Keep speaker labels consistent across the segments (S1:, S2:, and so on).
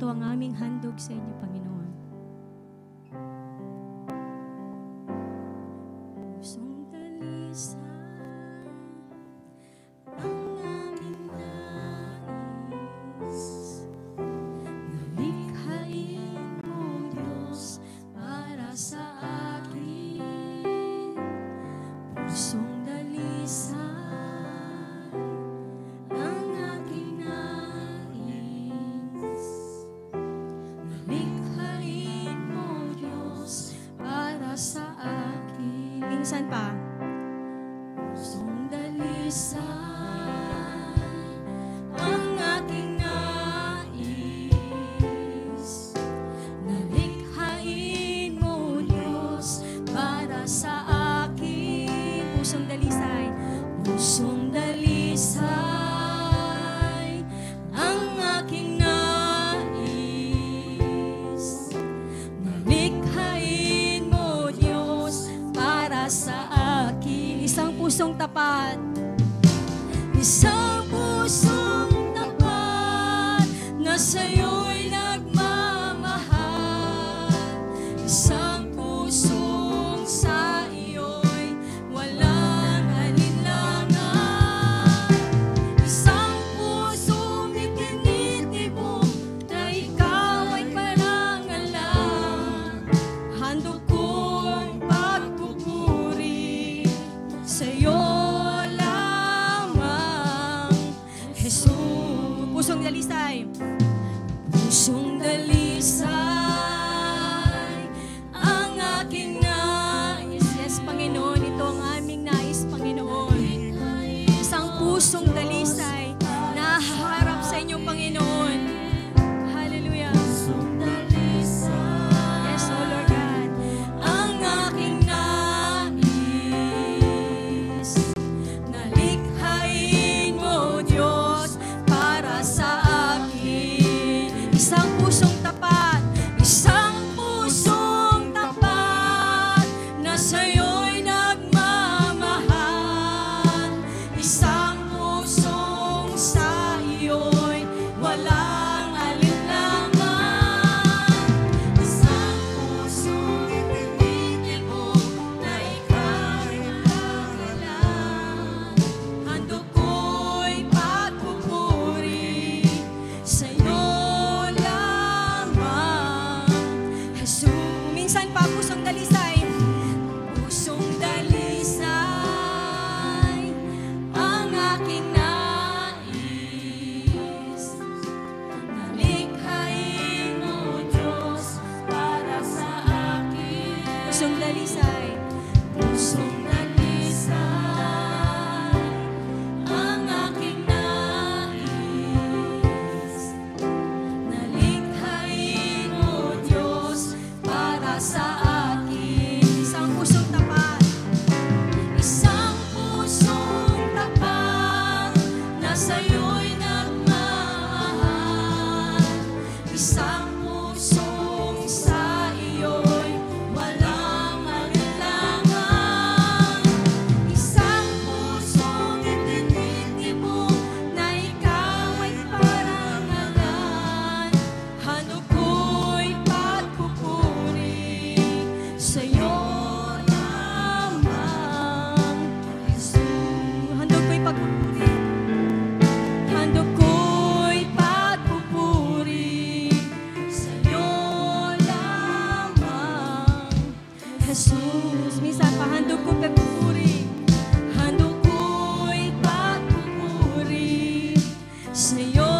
S1: ito ang aming handog sa inyo, Panginoon. Pusong dalisay ang aming nais. Nalikhain mo, Diyos, para sa akin. Pusong dalisay ang aking nais. Nalikhain mo, Diyos, para sa akin. Minsan pa. Pusong dalisay ang aking nais. Nalikhain mo, Diyos, para sa akin. Pusong dalisay. Pusong dalisay ang aking nais. Nalikhain mo, Diyos, para sa akin. Isang pusong tapat. Isang pusong tapat na sa'yo'y nagmamahal. Isang pusong sa iyo'y walang alinlangan. Isang pusong itinitibok na ikaw ay parangalan. Handog ko'y pagpupuri sa'yo lamang, Jesus. Pusong dalisay. Pusong dalisay ang aking nais. Yes, Panginoon, ito ang aming nais, Panginoon. Isang pusong dalisay na haharap sa inyo, Panginoon. Hallelujah. Yes, oh Lord God. Ang aking nais. Nalikhain mo, Diyos, para sa akin. Isang pusong tapat. Isang pusong tapat na sa'yo'y nagmamahal. Isang pusong sa iyo'y walang alinlangan. Isang pusong itinitibok na ika'y parangalan. Handog ko'y pagpupuri sa'yo lamang, Jesus. Minsan pa, pusong dalisay. Pusong dalisay ang aking nais. Nalikhain mo, Diyos, para sa akin. Pusong dalisay. Pusong dalisay ang aking nais. Nalikhain mo, Diyos, para sa akin. Isang pusong tapat. Isang pusong tapat na sa'yo'y nagmamahal. Isang pusong sa iyo'y walang alinlangan. Isang pusong itinitibok na ikaw ay parangalan. Handog ko'y pagpupuri sa'yo lamang, Jesus. Handog ko'y pagpupuri. Handog ko'y pagpupuri sa'yo lamang, Jesus. Minsan pa, handog ko'y pagpupuri. Handog ko'y pagpupuri sa'yo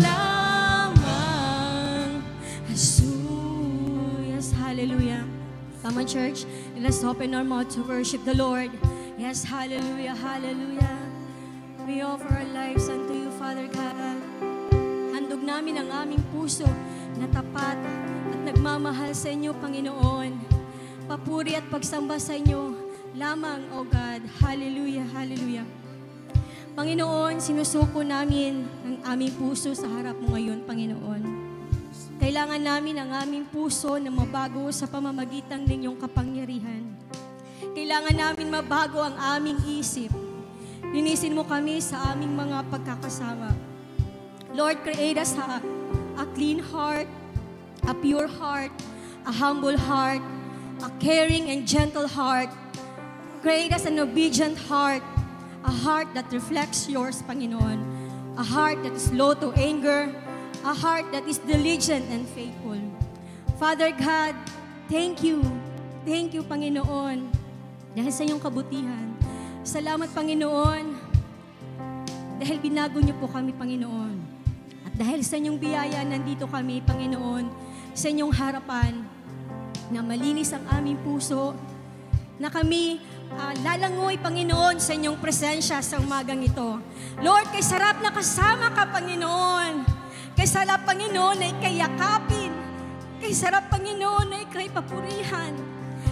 S1: lamang, Jesus. Yes, hallelujah. Come on, church. Let's open our mouth to worship the Lord. Yes, hallelujah, hallelujah. We offer our lives unto you, Father God. Handog namin ang aming puso na tapat at nagmamahal sa inyo, Panginoon. Papuri at pagsamba sa inyo lamang, O God. Hallelujah, hallelujah. Panginoon, sinusuko namin ang aming puso sa harap mo ngayon, Panginoon. Kailangan namin ang aming puso na mabago sa pamamagitan ng inyong kapangyarihan. Kailangan namin mabago ang aming isip. Linisin mo kami sa aming mga pagkakasama. Lord, create us a clean heart, a pure heart, a humble heart, a caring and gentle heart. Create us an obedient heart, a heart that reflects yours, Panginoon. A heart that is slow to anger, a heart that is diligent and faithful. Father God, thank you. Thank you, Panginoon, dahil sa iyong kabutihan. Salamat, Panginoon, dahil binago niyo po kami, Panginoon. At dahil sa inyong biyaya, nandito kami, Panginoon, sa inyong harapan, na malinis ang aming puso, na kami lalangoy, Panginoon, sa inyong presensya sa umagang ito. Lord, kay sarap na kasama ka, Panginoon. Kay sarap, Panginoon, ay kayakapin. Kay sarap, Panginoon, ay kay papurihan.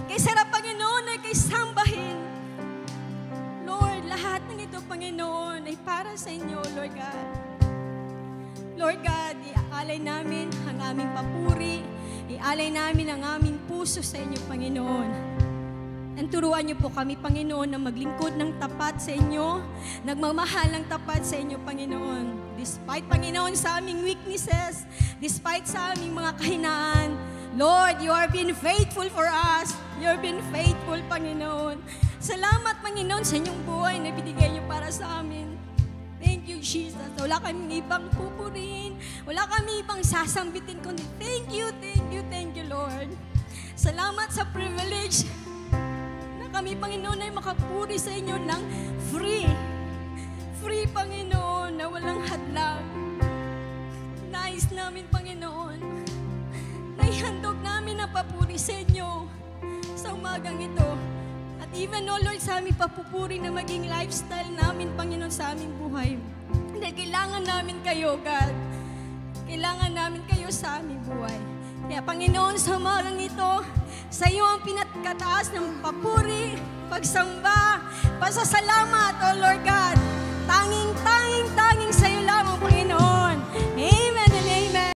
S1: Kay sarap, Panginoon, ay kay sambahin. Lord, lahat ng ito, Panginoon, ay para sa inyo, Lord God. Lord God, iaalay namin ang aming papuri. Ialay namin ang aming puso sa inyo, Panginoon. And turuan niyo po kami, Panginoon, na maglingkod ng tapat sa inyo, nagmamahal ng tapat sa inyo, Panginoon. Despite, Panginoon, sa aming weaknesses, despite sa aming mga kahinaan, Lord, you have been faithful for us. You have been faithful, Panginoon. Salamat, Panginoon, sa inyong buhay na binigay niyo para sa amin. Thank you, Jesus. Wala kaming ibang pupurihin. Wala kami ibang sasambitin, kundi thank you, Lord. Salamat sa privilege na kami, Panginoon, ay makapuri sa inyo ng free. Free, Panginoon, na walang hadlang. Nais namin, Panginoon, na ihandog namin ang papuri sa inyo sa umagang ito. At even, oh Lord, sa aming papupuri na maging lifestyle namin, Panginoon, sa aming buhay. Dahil kailangan namin kayo, God. Kailangan namin kayo sa aming buhay. Kaya, Panginoon, sa umagang ito, sa iyo ang pinakataas ng papuri, pagsamba, pasasalamat, oh Lord God. Tanging